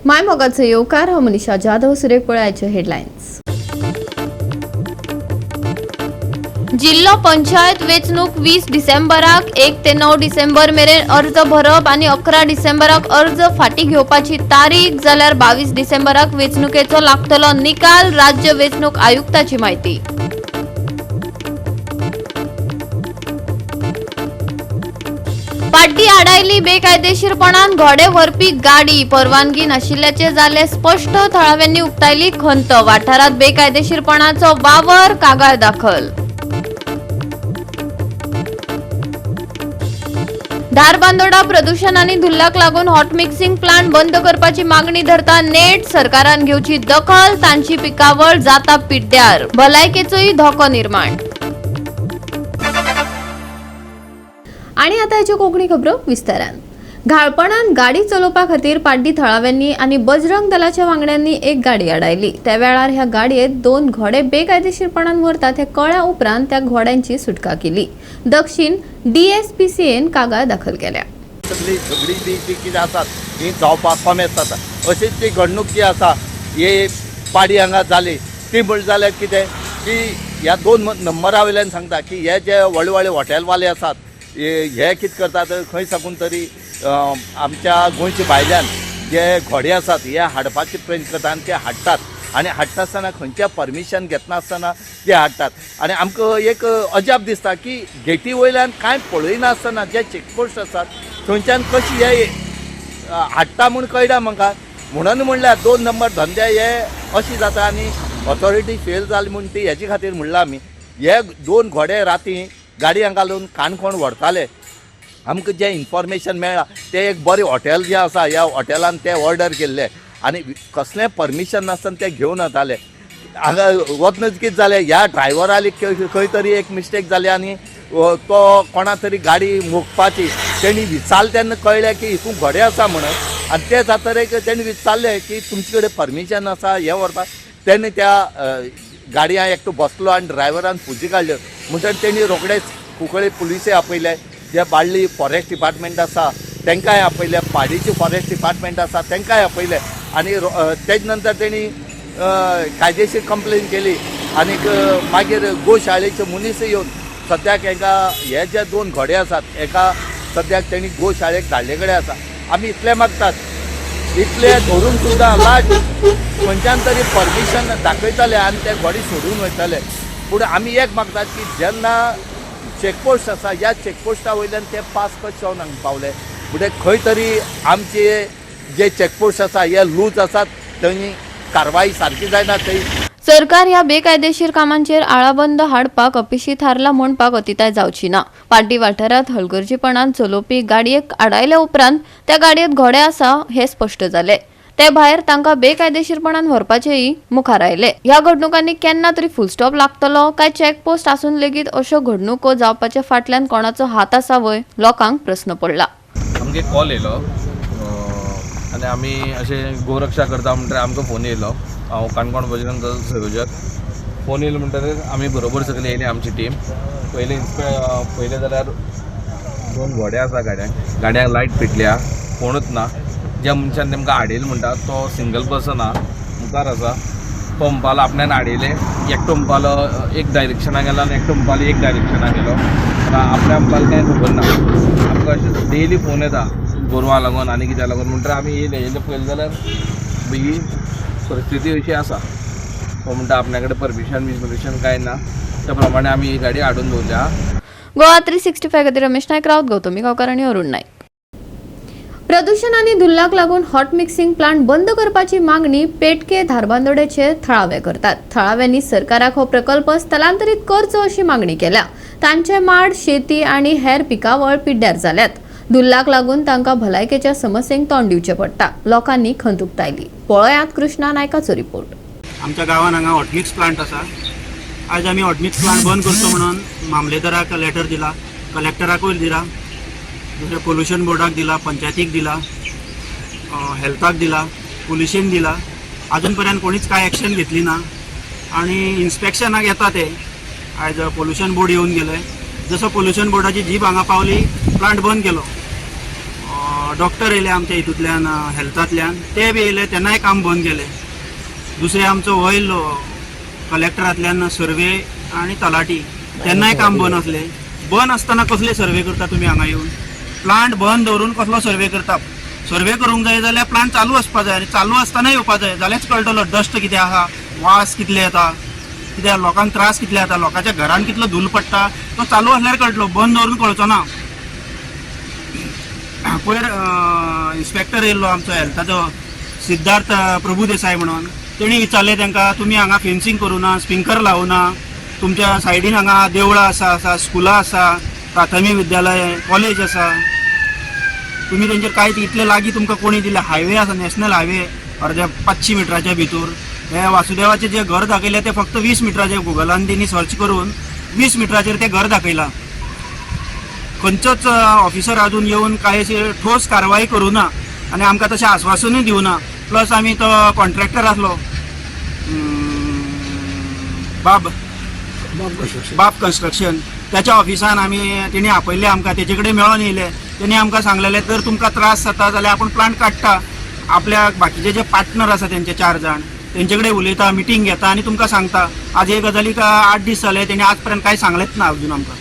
माय मोगाचे येवकार हांव मनीषा जाधव. सुरेख पळयाचे हेडलायन्स. जिल्हा पंचायत वेंचणूक 20 डिसेंबराक 1 ते 9 डिसेंबर मेरेन अर्ज भरप आणि 11 डिसेंबराक अर्ज फाटी घेवपाची तारीख जाल्यार 22 डिसेंबराक वेंचणुकेचो लागतलो निकाल. राज्य वेंचणूक आयुक्ताची माहिती. पाड्डी आडायली बेकायदेशीरपणान घोडे व्हरपी गाडी परवानगी नाशिल्ल्याचे जाले स्पष्ट. थळाव्यांनी उक्तायली खंत. वाठारात बेकायदेशीरपणाचो वावर, कागाळ दाखल. धारबांदोडा प्रदूषण आणि धुल्लाक लागून हॉट मिक्सिंग प्लांट बंद करपाची मागणी धरता नेट. सरकारान घेवची दखल. तांची पिकावळ जाता पिड्ड्यार. भलायकेचोय धोको निर्माण. आणि आता याच्यो कोंकणी खबरो विस्तारान. घाळपणान गाडी चलोवपा खातीर पाड्डी थळाव्यांनी आणि बजरंग दलाच्या वांगड्यांनी एक गाडी आडायली. त्या वेळार ह्या गाडयेत 2 घोडे बेकायदेशीरपणान व्हरतात हे कळ्ळ्या उपरांत त्या घोड्यांची सुटका केली. दक्षिण DSPCन कागाळ दाखल केल्या. सगळी झगडी बी जी कितें आसात ती जावपाक कमेत जाता. अशीच ती घडणूक जी आसा हे पाडी हांगा जाली ती म्हण जाल्यार कितें की ह्या 2 नंबरा वयल्यान सांगता की हे जे व्हडले व्हडले हॉटेलवाले आसात हे कितें करतात खंय साकून तरी आमच्या गोंयच्या भायल्यान जे घोडे आसात हे हाडपाचे प्रयत्न करतात आनी ते हाडटात. आनी हाडटा आसतना खंयचें परमिशन घेतना आसतना ते हाडटात. आनी आमकां एक अजाप दिसता की गेटी वयल्यान कांय पळयना आसतना जे चेकपोस्ट आसात थंयच्यान कशी हे हाडटा म्हूण कळटा म्हाका. म्हणून म्हणल्यार 2 नंबर धंदे हे अशी जाता आनी ऑथॉरिटी फेल जाली म्हूण ती हेजे खातीर म्हणलां आमी. हे 2 घोडे राती गाडी हांगा घालून काणकोण व्हरताले. आमकां जें इन्फॉर्मेशन मेळ्ळां तें एक बरें हॉटेल जें आसा ह्या हॉटेलान ते ऑर्डर केल्ले आनी कसलें परमिशन नासतना ते घेवन वताले. हांगा वतना कितें जालें ह्या ड्रायव्हराली खंय तरी एक मिस्टेक जाली आनी तो कोणा तरी गाडी मोखपाची तेणी विचारलें तेन्ना कळ्ळें की हितून घोडे आसा म्हणून. आनी ते जातरेक तेणी विचारलें की तुमचे कडेन परमिशन आसा हें व्हरपाक. तेन्ना त्या गाडयांत एकटो बसलो आनी ड्रायव्हरान फुजी काडल्यो. म्हणटकीर तेणी रोखडेच कुंकळे पुलिसे आपयले. जे बाळ्ळी फॉरेस्ट डिपार्टमेंट आसा तांकांय आपयले. पाडीची फॉरेस्ट डिपार्टमेंट आसा तांकांय आपयले. आनी तेज नंतर तेणी कायदेशीर कंप्लेन केली. आनीक मागीर गोशाळेचे मनीस येवन सद्याक एका हे जे 2 घोडे आसात एका सद्याक तेणी गोशाळेक धाडले कडेन आसा. आमी इतलें मागतात इतले धरून सुद्दां लाट खंयच्यान तरी परमिशन दाखयताले आनी ते घोडे सोडून वयताले. पूण आमी एक मागतात की जेन्ना चेकपोस्ट आसा ह्या चेकपोस्टा वयल्यान ते पास कशे जावन हांगा पावले. म्हणजे खंय तरी आमचे जे चेकपोस्ट आसा हे लूज आसात थंय कारवाई सारकी जायना. थंय सरकार ह्या बेकायदेशीर कामांचेर आळाबंद हाडपाक अपेशी थारला म्हणपाक अतिताय जावची ना. पाड्डी वाठारात हलगर्जीपणान चलोवपी गाडयेक आडायल्या उपरांत त्या गाडयेत घोडे आसा हे स्पश्ट जाले. ते भायर तांकां बेकायदेशीरपणान व्हरपाचेय मुखार आयले. ह्या घडणुकांनी केन्ना तरी फुलस्टॉप लागतलो काय चॅकपोस्ट आसून लेगीत अश्यो घडणुको जावपाच्या फाटल्यान कोणाचो हात आसा वय लोकांक प्रस्न पडला. आमगे कॉल येयलो आनी आमी अशें गोरक्षा करता म्हणटकीर आमकां फोन येयलो. हांव काणकोण बजरंग दल संयोजक. फोन येयलो म्हणटकीर आमी बरोबर सगळी येयली आमची टीम. पयले जाल्यार 2 घोडे आसा गाड्यांक लायट पेटल्या कोणूच ना. ज्या मनशान तेमकां हाडयलो म्हणटा तो सिंगल पर्सन आहा मुखार आसा. तो म्हणपालो आपल्यान हाडयले. एकटो म्हणपालो एक डायरेक्शनाक गेलो आनी एकटो म्हणपालो एक डायरेक्शनाक गेलो. आपल्या म्हणपालो कांय खबर ना. आमकां अशें डेली फोन येता गोरवां लागून आनी कित्याक लागून. म्हणटा आमी येयले पयले जाल्यार ही परिस्थिती अशी आसा. तो म्हणटा आपल्या कडेन परमिशन कांय ना. त्या प्रमाणे आमी ही गाडी हाडून दवरल्या. गोवा 365 खातीर रमेश नायक रावत, गौतमी गांवकार आनी अरुण नायक. प्रदूषण आणि धुल्लाक लागून हॉट मिक्सिंग प्लांट बंद करपाची मागणी पेटके धारबांदोड्याचे थळावे करतात. थळाव्यांनी सरकाराक हो प्रकल्प स्थलांतरीत करचो अशी मागणी केल्या. तांचे माड, शेती आणि हेर पिकावळ पिड्ड्यार जाल्यात. धुल्लाक लागून तांकां भलायकेच्या समस्यांक तोंड दिवचें पडटा. लोकांनी खंत उक्तायली. पळयात कृष्णा नायकाचो रिपोर्ट. आमच्या गांवांत हांगा हॉटमिक्स प्लांट आसा. आज आमी हॉटमिक्स प्लांट बंद करचो म्हणून मामलेदाराक लेटर दिला, कलेक्टराकूय दिला, दुसऱ्या पोल्युशन बोर्डाक दिला, पंचायतीक दिला, हेल्थाक दिला, पुलिशेन दिला. अजून पर्यंत कोणीच काय ॲक्शन घेतली ना. आणि इन्स्पेक्शनाक येता ते आयज पोल्युशन बोर्ड येऊन गेले. जसो पोल्युशन बोर्डाची जीप हांगा पावली प्लांट बंद केलो. डॉक्टर येयले आमच्या हितूंतल्यान हेल्थांतल्यान, ते बी येयले, तेन्नाय काम बंद केलें. दुसरें आमचो वयर कलेक्टरांतल्यान सर्वे आनी तलाटी, तेन्नाय काम बंद आसलें. बंद आसतना कसले सर्वे करता तुमी हांगा येवन? प्लांट बंद दवरून कसलो सर्वे करता? सर्वे करूंक जाय जाल्यार प्लांट चालू आसपाक जाय, आनी चालू आसतना येवपाक जाय, जाल्यारच कळटलो डस्ट कितें आहा, वास कितले येता, कित्याक लोकांक त्रास कितले जाता, लोकांच्या घरान कितलो धूल पडटा, तो चालू आसल्यार कळटलो, बंद दवरून कळचो ना. पयर इन्स्पेक्टर येयल्लो आमचो हेल्थाचो, सिद्धार्थ प्रभुदेसाय म्हणून, तेणी विचारलें तांकां, तुमी हांगा फेन्सिंग करूं ना, स्प्रिंकलर लावूं ना, तुमच्या सायडीन हांगा देवळां आसा, स्कुलां आसा, प्राथमीक विद्यालय, कॉलेज आसा, तुमी तेंचेर कांयच इतले लागीं तुमकां कोणी दिले? हायवे आसा, नॅशनल हायवे अर्द्या 500 मिटराच्या भितर. हे वासुदेवाचें जें घर दाखयलें तें फक्त 20 मिटराचें, गुगलान तेणी सर्च करून 20 मिटराचेर तें घर दाखयलां. खंयचोच ऑफिसर अजून येवन कांय ठोस कारवाई करूं ना आनी आमकां तशें आश्वासनूय दिवना. प्लस आमी तो कॉन्ट्रॅक्टर आसलो बाब कन्स्ट्रक्शन, त्याच्या ऑफिसान आमी तेणी आपयल्ले आमकां, तेजे कडेन मेळोन येयले. तेणी आमकां सांगलेलें जर तुमकां त्रास जाता जाल्यार आपूण प्लांट काडटा. आपल्या बाकीचे जे पार्टनर आसा तेंचे 4 जाण, तेंचे कडेन उलयता, मिटींग घेता आनी तुमकां सांगता. आज हे गजालीक 8 दीस जाले, तेणी आज पर्यंत कांय सांगलेंच ना अजून आमकां.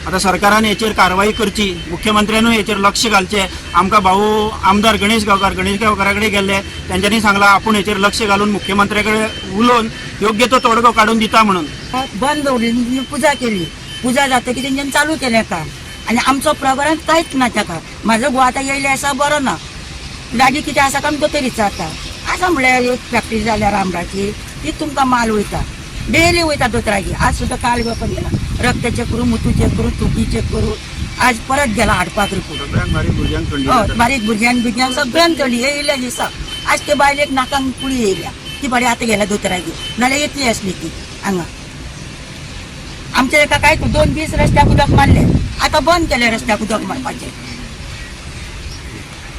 आता सरकारान हेचेर कारवाई करची, मुख्यमंत्र्यानूय हेचेर लक्ष घालचें. आमकां भाऊ आमदार गणेश गांवकारा कडेन गेल्ले, तेंच्यांनी सांगलां आपूण हेचेर लक्ष घालून मुख्यमंत्र्या कडेन उलोवन योग्य तो तोडगो काडून दिता म्हणून. बंद दवरली, पुजा केली, पुजा जातकीर तेंच्यानी चालू केलें काम, आनी आमचो प्रोग्राम कांयच ना ताका. म्हाजो घोव आतां येयले आसा, बरो ना, लागीं कितें आसा काय तो तरी जाता. आसा म्हळ्यार एक फॅक्टरी जाल्या रामराची, ती तुमकां माल वयता, डेली वयता दोतरागेर. आज सुद्दां काल वेपन गेला, रक्त चेक करून, मुतू चेक करून, तुकी चेक करून, आज परत गेला हाडपाक रिपोर्ट. बारीक भुरग्यांक सगळ्यांक थंडी येयल्या दिसा. आज ते बायलेक नाकांक कुळी येयल्या, ती बरें आतां गेल्या दोतरागेर, नाल्यार येतली आसली ती हांगा. आमच्या एका काय 2 दीस रस्त्याक उदक मारले, आतां बंद केले रस्त्याक उदक मारपाचें.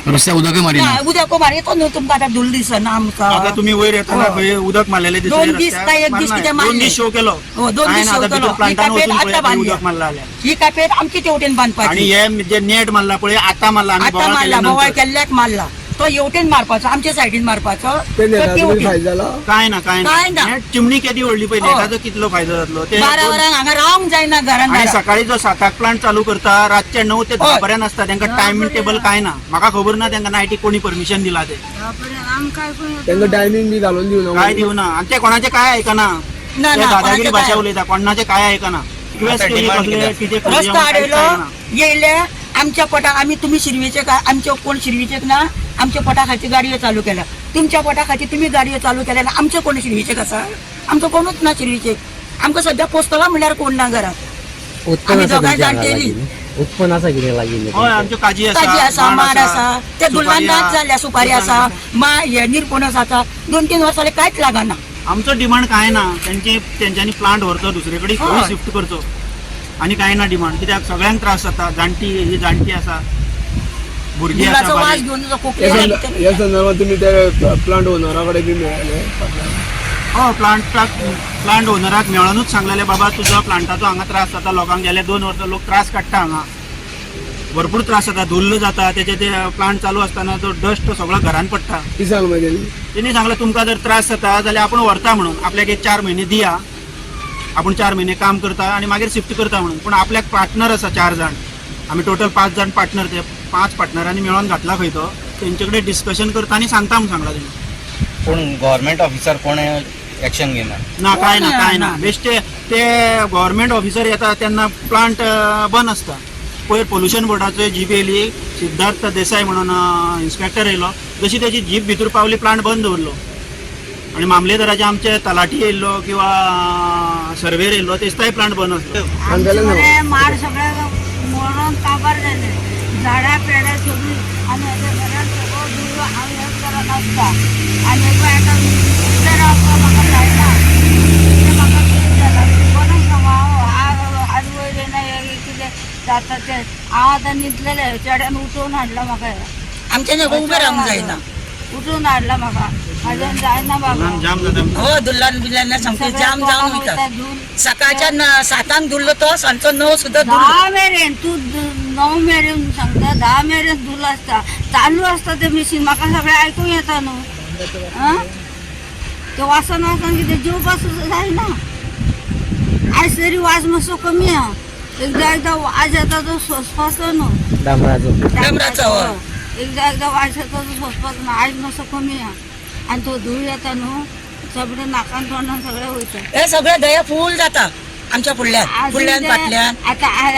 रस्त्याक उदक मारी उदक येतो न्हू तुमकां, आतां धुल दिसना आमकां. आता तुम्ही वयर येताना खंय उदक मारलेले 2 दीस काय 1 दीस कितें मारले? 2 दीस शो केलो. 2 दीस शो केलो. ही कापेट आतां बांदली, उदक मारला जाल्यार. ही कापेट आमची तेवटेन बांदपाची. आणि हे जे नेट मारला पळय आतां मारला, आमी आतां बोवाळ मारला, केल्या बोवाळ नंतर. केल्ल्याक मारला. तो हेवटेन मारपाचो, आमच्या सायडीन मारपाचो. काय ना काय ना. नेट चिमणी केदी व्हडली पळय, हय. नेटाचो कितलो फायदो जातलो ते. 12 वरांक हांगा रावंक जायना घरान. आणि सकाळी जो 7 प्लांट चालू करता, रातचे 9 ते 10 हय. पर्यंत आसता, तांकां टायम टेबल काय ना. म्हाका खबर ना तांकां नायटी कोणी परमिशन दिला ते, त्यांना टायमिंग बी घालून दिऊ काय दिवना. आणि ते कोणाचे काय आयकना, ना, ते ना, दादागिरी कोणाचे भाषा काय? उलयता, कोणाचे काय आयकना. रिक्वेस्ट केली कसले कितें करूया रस्तो म्हणून कांयच हाडयलो, कळना. येयले आमच्या पोटाक. आमी तुम्ही शिरवीचे काय, आमचे कोण शिरवीचेक ना, आमच्या पोटा खातीर गाडयो चालू केल्या. तुमच्या पोटा खातीर तुम्ही गाडयो चालू केल्या, आमचे कोण शिरवीचेक आसा? आमचो कोणूच ना शिरवीचेक. आमकां सध्या पोस्तला म्हणल्यार कोण ना घरात. आमी दोगांय जाणटेली. उत्पन्न आसा कितें लागीं हय, आमच्यो काजी काजी आसा, माड आसा, ते दुल्लान सुपारी नाच जाल्या, सुपारी आसा, हे निरपणस आसा. 2-3 वर्सां जाले कांयच लागना. आमचो डिमांड काय ना. तेंच्यांनी प्लांट व्हरचो, दुसरे कडेन खंय हय. शिफ्ट करचो, आणि काय ना डिमांड. कित्याक सगळ्यांक त्रास जाता. ही जाणटी आसा, भुरगीं आसा, दुलाचो वास बारीक. घेवन जो खोकली या संदर्भात तुम्ही त्या प्लांट ओनराकडे बी मेळ्ळे? हो, प्लांट ओनराक मेळोनूच सांगलेले, बाबा तुजो प्लांटाचो हांगा त्रास जाता, लोकांक गेले 2 वर्सां लोक त्रास काडटा हांगा, भरपूर त्रास जाता, धुल्ल जाता. ते प्लांट चालू असताना तो डस्ट सगळो घरान पडटा. ती सांग मागीर. तेणी सांगलें तुमकां जर त्रास जाता जाल्यार आपण व्हरता म्हणून, आपल्याक एक 4 महिने दिया, आपण 4 महिने काम करता आणि मागीर शिफ्ट करता म्हणून. पूण आपल्याक पार्टनर आसा 4 जाण, आमी टोटल 5 जाण पार्टनर. ते 5 पार्टनरांनी मेळोन घातला खंय तो, तेंचे कडेन डिस्कशन करता आनी सांगता म्हणून सांगला तेणी. पूण गव्हर्मेंट ऑफिसर कोण एक्शन घेना ना, काय ना. बेश्टे ते गव्हर्मेंट ऑफिसर येता तेन्ना प्लांट बंद आसता. पयर पोल्युशन बोर्डाचो जीप येयली, सिद्धार्थ देसाय म्हणून इन्स्पेक्टर येयलो, जशी तेची जीप भितर पावली प्लांट बंद दवरलो. आणि मामलेदाराचे आमचे तलाठी येयल्लो किंवा सर्वेर येयल्लो, तेस्ताय प्लांट बंद आसलो. माड सगळे मरून काबार जाले, झाडां पेडां सगळी. आनी हेज्या घरान सगळो धुळो हांव हें करन आसता. आनी हेका रावपाक म्हाका जायना. ते म्हाका कितें जालां कोणाक सांगू हांव? आज वयर येना, हे कितें जाता तें. हांव आतां न्हिदलेलें, चेड्यान उठोवन हाडला म्हाका. आमच्यान उबें रावंक जायना. कुठून हाडला म्हाका म्हाज्यान जायना बाबा जाम जाता हो दुल्लान बिल्लांना सांगते जाम जावन वयता सकाळच्या 7 धुल्लो तो सांजचो 9 सुद्धा धुल्लो 10 मेरेन तू 9 मेरेन सांगता 10 मेरेन धुलो आसता चालू असता ते मिशीन म्हाका सगळें आयकूंक येता न्हू ते वासान कितें जीव पासून जायना आयज तरी वाज मातसो कमी आहा एकदा वाज येता तो सोंसपाचो न्हू डांबराचो, हय. एकदा वाज येता तो सोंसपाचो न्हू आयज मातसो कमी आहा आनी तो धूळ येता न्हू सगळें नाकान तोंडान सगळें वयता हे सगळे दया फूल जाता आमच्या फुडल्यान फाटल्यान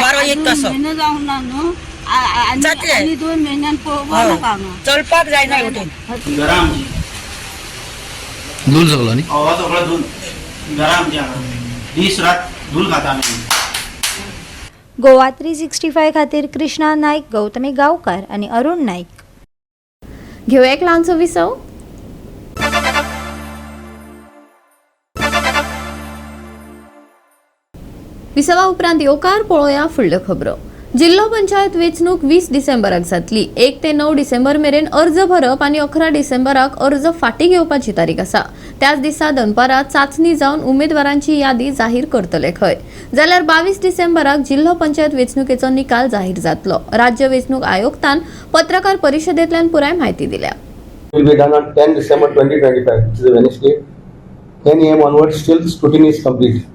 वारो एक कसो म्हयनो जावंक ना न्हू जातलें. आनी 2 म्हयन्यान पळोवपा हय. नाका हांगा चलपाक जायना हेवटेन घरा आमची धूल सगळो न्ही हवा सगळं धूल घरा आमची हांगा दीस रात धूल खाता आमी गोवा 365 खातीर कृष्णा नायक, गौतमी गांवकार आणि अरुण नाईक. घेऊया एक ल्हानसो विसव. विसवा उपरांत येवकार पळोवया फुडल्यो खबरो. जिल्लो पंचायत वेंचणूक 20 डिसेंबराक जातली. 1 ते 9 डिसेंबर मेरेन अर्ज भरप आनी 11 डिसेंबराक अर्ज फाटीं घेवपाची तारीख आसा. त्याच दिसा दनपारां चांचणी जावन उमेदवारांची यादी जाहीर करतले खंय. जाल्यार 22 डिसेंबराक जिल्लो पंचायत वेंचणुकेचो निकाल जाहीर जातलो. राज्य वेंचणूक आयोक्तान पत्रकार परिशदेंतल्यान पुराय म्हायती दिल्या. Will be done on 10 December 2025, which is a Wednesday. 10 a.m. onwards, still scrutiny is complete.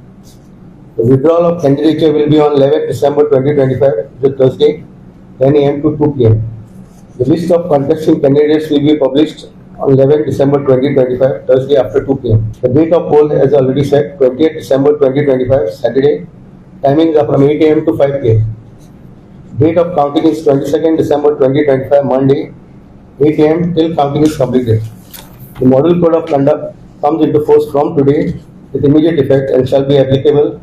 The withdrawal of candidature will be on 11 December 2025, which is Thursday, 10 a.m. to 2 p.m. The list of contesting candidates will be published on 11 December 2025, Thursday after 2 p.m. The date of poll, as already said, 28 December 2025, Saturday. Timings are from 8 a.m. to 5 p.m. Date of counting is 22nd December 2025, Monday, 8 a.m. till counting is completed. The model code of conduct comes into force from today with immediate effect and shall be applicable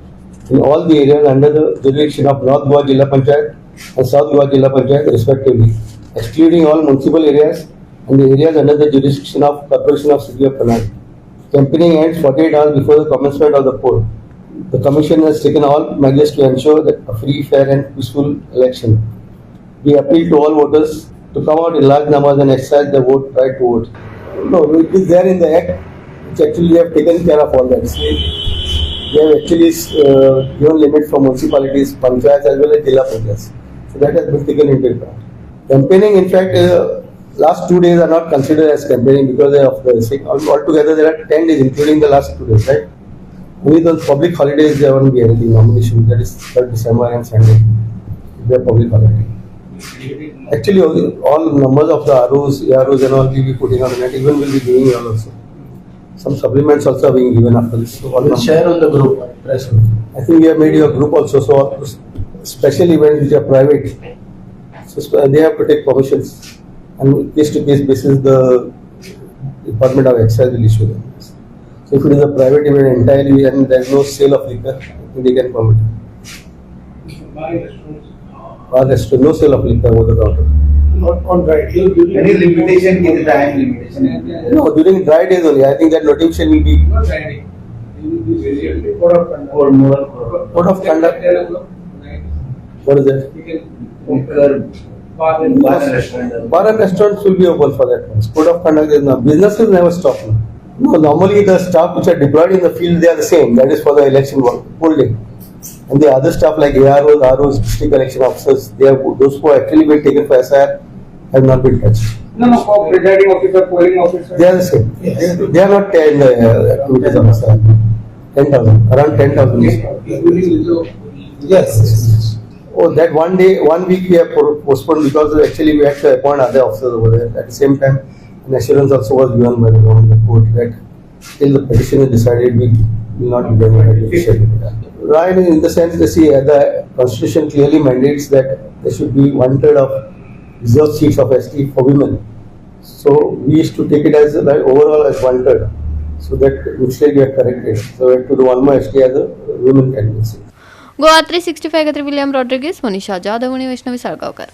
in all the areas under the jurisdiction of North Goa Jilla Panchayat and South Goa Jilla Panchayat respectively, excluding all municipal areas and the areas under the jurisdiction of Corporation of City of Karnal. Campaigning ends 48 hours before the commencement of the poll. The Commission has taken all measures to ensure that a free, fair and peaceful election. We appeal to all voters to come out in large numbers and exercise the right to vote. No, it is there in the Act, which actually we have taken care of all that. See, we have actually given limit for municipalities, panchayats as well as Jilla Panchayats. So that has been taken into account. Campaigning, in fact, last 2 days are not considered as campaigning because of the sick. Altogether there are 10 days, including the last 2 days, right? Only those public holidays there won't be anything. Nomination, that is 3rd December and Sunday. They are public holiday. Actually, all numbers of the ROs, AROs and all will be putting on the net. Even will be doing all also. Some supplements also are being given after this. So all share on the group. I think we have made your group also. So all special events which are private, so they have to take permissions. And case to case basis, the Department of Excise will issue them. So if it is a private event entirely and there is no sale of liquor, they can permit. Or no sale of liquor over the counter. Not on dry day. Any limitation in the time limitation? No, during dry days only. I think that notification will be Not dry day. Code of conduct. Or more? code of conduct. What is that? Bar and restaurant. Bar and restaurants will be open for that. Code of conduct is not. Businesses never stop. No, normally the staff which are deployed in the field, they are the same. That is for the election work, whole day. And the other staff like AROs, ROs, district election officers, they have those who have actually been taken for SIR have not been touched. No, for presiding officer, polling officer. They are the same. They are not in the activities of SIR. 10,000, around 10,000. Yes. Oh, that one week we have postponed because actually we had to appoint other officers over there. At the same time, an assurance also was given by the government court that till the petition is decided, we will not be going ahead with the schedule. Right, in the sense, the Constitution clearly mandates that there should be 1/3 of reserved seats of ST for women. So we used to take it as overall as 1/3. So that instead we have corrected. So we have to do one more ST as a women candidacy. Goa 365 खातीर William Rodrigues, Manisha Jadhav आणि वैष्णवी साळगांवकर.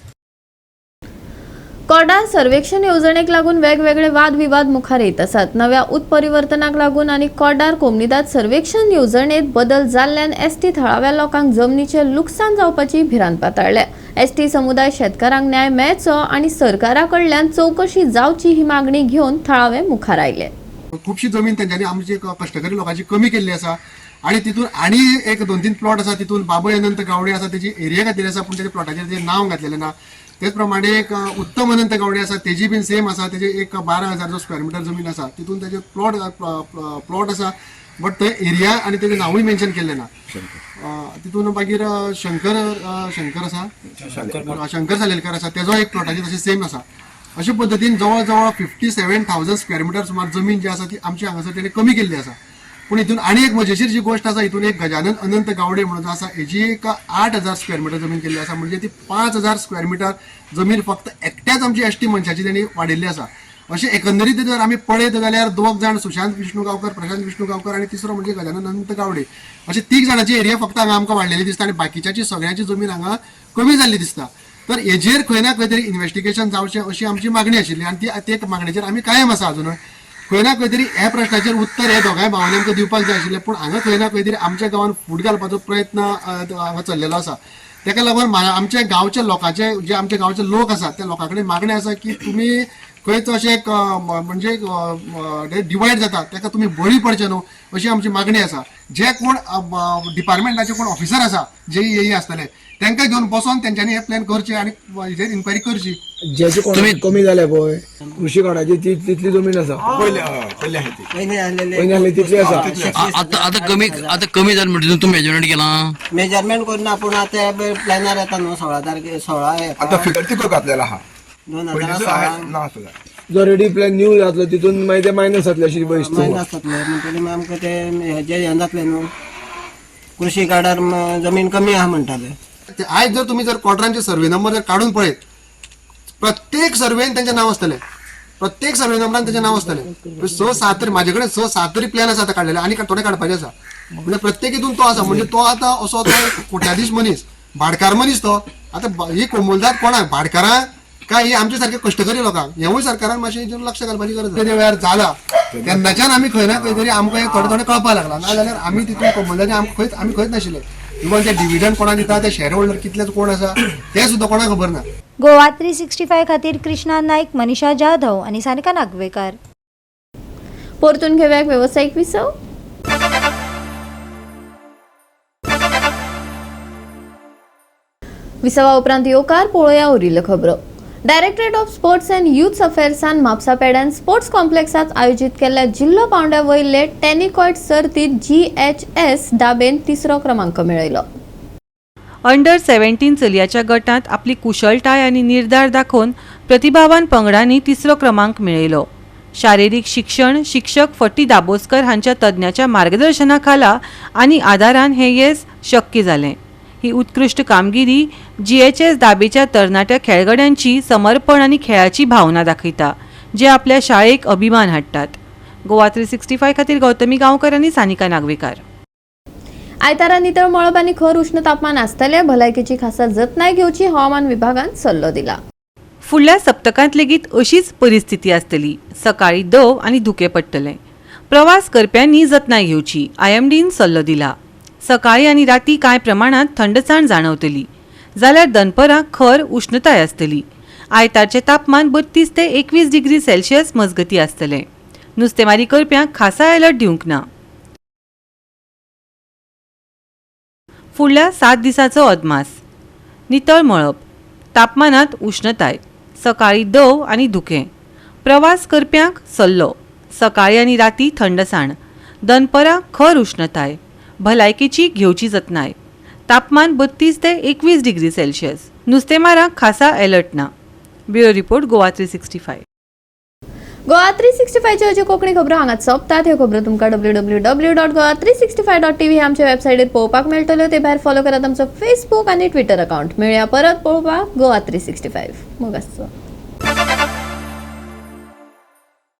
कॉडार सर्वेक्षण येवजणेक लागून वेगवेगळे वादविवाद मुखार येत आसात. नव्या उत्परिवर्तनाक लागून आनी कॉडार कोमनिदाद सर्वेक्षण येवजणेत बदल जाल्ल्यान एसटी थळाव्या लोकांक जमनीचे लुकसाण जावपाची भिरांत पातळल्या. एसटी समुदाय शेतकारांक न्याय मेळचो आणि सरकारा कडल्यान चौकशी जावची ही मागणी घेवन थळावे मुखार आयले. खुबशी जमीन तेंच्यांनी आमची कश्टकरी लोकांची कमी केल्ली आसा आणि तितून आणि एक 2-3 प्लॉट आसा तितून बाबू अनंत गावडे आसा तेजी एरिया खातीर आसा पूण तेच्या प्लॉटाचेर तेजें नांव घातलेलें ना. तेच प्रमाणे एक उत्तम अनंत गावडे आसा तेजी बीन सेम आसा तेजे एक 12,000 स्क्वेअर मिटर जमीन आसा तितून तेजे प्लॉट आसा बट थंय एरिया आनी तेजें नांवूय मेन्शन केल्लें ना. तितून मागीर शंकर आसा शंकर सालेलकर आसा तेजो एक प्लॉटाचेर तशें सेम आसा. अशे पद्दतीन जवळ जवळ 57,000 स्क्वेअर मिटर सुमार जमीन जी आसा ती आमची हांगासर तेणे कमी केल्ली आसा. पूण हितून आनी एक मजेशीर जी गोश्ट आसा हितून एक गजानन अनंत गावडे म्हणून जो आसा हेजी एक 8,000 स्क्वेअर मिटर जमीन केल्ली आसा म्हणजे ती 5,000 स्क्वेअर मिटर जमीन फक्त एकट्याच आमची एसटी मनशाची तेणी वाडिल्ली आसा. अशें एकंदरीत जर आमी पळयत जाल्यार 2 जाण सुशांत विष्णू गांवकर प्रशांत विष्णू गांवकर आनी तिसरो म्हणजे गजानन अनंत गावडे अशे 3 जाणांची एरिया फक्त हांगा आमकां वाडलेली दिसता आनी बाकीच्याची सगळ्यांची जमीन हांगा कमी जाल्ली दिसता. तर हेजेर खंय ना खंय तरी इन्व्हेस्टिगेशन जावचें अशी आमची मागणी आशिल्ली आनी ती मागणेचेर आमी कायम आसा अजूनय. खंय ना खंय तरी ह्या प्रश्नाचेर उत्तर हे दोगांय भावांनी आमकां दिवपाक जाय आशिल्लें पूण हांगा खंय ना खंय तरी आमच्या गांवांत फूट घालपाचो प्रयत्न हांगा चल्लेलो आसा. तेका लागून आमच्या गांवच्या लोकांचे जे आमच्या गांवचे लोक आसात त्या लोकां कडेन मागणी आसा की तुमी खंयच अशें म्हणजे डिवायड जाता तेका तुमी बळी पडचे न्हू अशी आमची मागणी आसा. जे कोण डिपार्टमेंटाचे कोण ऑफिसर आसा जे आसतले तांकां घेवन बसोन तेंच्यांनी हे प्लॅन करचे आनी हेजेर इन्क्वायरी करची. ज्याची कोण कमी जाल्या पळय कृषी कार्डाची तितली जमीन आसा पयलीं आहली तितली आसा. आता कमी जाल म्हणटा तूं मेजरमेंट केला मेजरमेंट करून आपण आता प्लॅनर येता न्हू 16 तारखे 16 आता फिगर तितून घातलेला आहा 2016 जो रेडी प्लॅन न्यू जातलो तितून मागीर ते मायनस जातले अशी मायनस जातले म्हणटकीर आमकां ते हेजे हें जातलें न्हू कृषी कार्डार जमीन कमी आहा म्हणटाले. आयज जर तुम्ही जर क्वॉटरांचे सर्वे नंबर जर काढून पळयत प्रत्येक सर्वेन त्यांचे नाव असतले प्रत्येक सर्वे नंबरान त्याचे नाव असतले. 6-7 तरी माझ्या कडेन 6-7 तरी प्लॅन आसा काढलेले आणि थोडे काडपाचे आसा म्हणजे प्रत्येकीतून तो आसा म्हणजे तो आता असो तो कोट्याधीश मनीस भाडकार मनीस तो आता ही कोमोलदार कोणाक भाडकारां काय ही आमच्या सारखे कष्टकरी लोकांक हेवूय सरकारान मातशें लक्ष घालपाची गरज आसा. वेळार जाला तेन्नाच्यान आमी खंय ना खंय तरी आमकां हे थोडे कळपाक लागला ना जाल्यार आमी तितून कोमोलदाचे आमी खंयच नाशिल्ले. इवन ते डिव्हिडंड कोणाक दिता ते शेअर होल्डर कितलेच कोण आसा ते सुद्धा कोणाक खबर ना. गोवा 365 खातीर कृष्णा नाईक, मनीषा जाधव आणि सानिका नागवेकर. परतून घेऊया एक व्यावसायिक विसव. विसवा उपरांत येवकार पळोवया उरिल्ल्यो खबरो. Directorate of sports and youth अफेअर्सान म्हापसा पेड्यान स्पोर्ट्स कॉम्प्लेक्सात आयोजित केल्ल्या जिल्लो पावंड्या वयले टेनिकॉयट सर्तीत GHS दाबेन 3रो क्रमांक मेळयलो. अंडर 17 चलयाच्या गटांत आपली कुशळटाय आनी निर्धार दाखोवन प्रतिभावान पंगडांनी 3रो क्रमांक मेळयलो. शारिरीक शिक्षण शिक्षक फटी दाबोस्कर हांच्या तज्ञाच्या मार्गदर्शनाखाला आनी आदारान हें येस शक्य जालें. ही उत्कृष्ट कामगिरी GHS दाबेच्या तरणाट्या खेळगड्यांची समर्पण आनी खेळाची भावना दाखयता जे आपल्या शाळेक अभिमान हाडटात. गोवा 365 खातीर गौतमी गांवकर आनी सानिका नागवेकर. आयतारा नितळ मळब आनी खर उष्ण तापमान आसतले भलायकेची खासा जतनाय घेवची हवामान विभागान सल्लो दिला. फुडल्या सप्तकांत लेगीत अशीच परिस्थिती आसतली. सकाळी दव आनी धुकें पडटलें. प्रवास करप्यांनी जतनाय घेवची IMDन सल्लो दिला. सकाळी आनी राती कांय प्रमाणात थंडसाण जाणवतली जाल्यार दनपरां खर उष्णताय आसतली. आयतारचें तापमान 32 ते 21 डिग्री सेल्सियस मजगती आसतलें. नुस्तेमारी करप्यांक खासा अलर्ट दिवंक ना. फुडल्या 7 दिसांचो अदमास. नितळ मळब. तापमानात उष्णताय. सकाळी दव आनी धुकें. प्रवास करप्यांक सल्लो. सकाळी आनी राती थंडसाण. दनपरां खर उष्णताय. भलायकेची घेवची जतनाय. तापमान 32 ते 21 डिग्री सेल्सियस. नुस्तेमारांक खासा अलर्ट ना. Bureau report Goa 365. गोवा 365 ची अजी कोंकणी खबरो हांगाच सोंपतात. ह्यो खबरो तुमकां www.goa365.tv हे आमच्या वेबसायटीर पळोवपाक मेळटल्यो. ते भायर फॉलो करात आमचो फेसबूक आनी ट्विटर अकाउंट. मेळया परत पळोवपाक गोवा 365. मोग आसचो.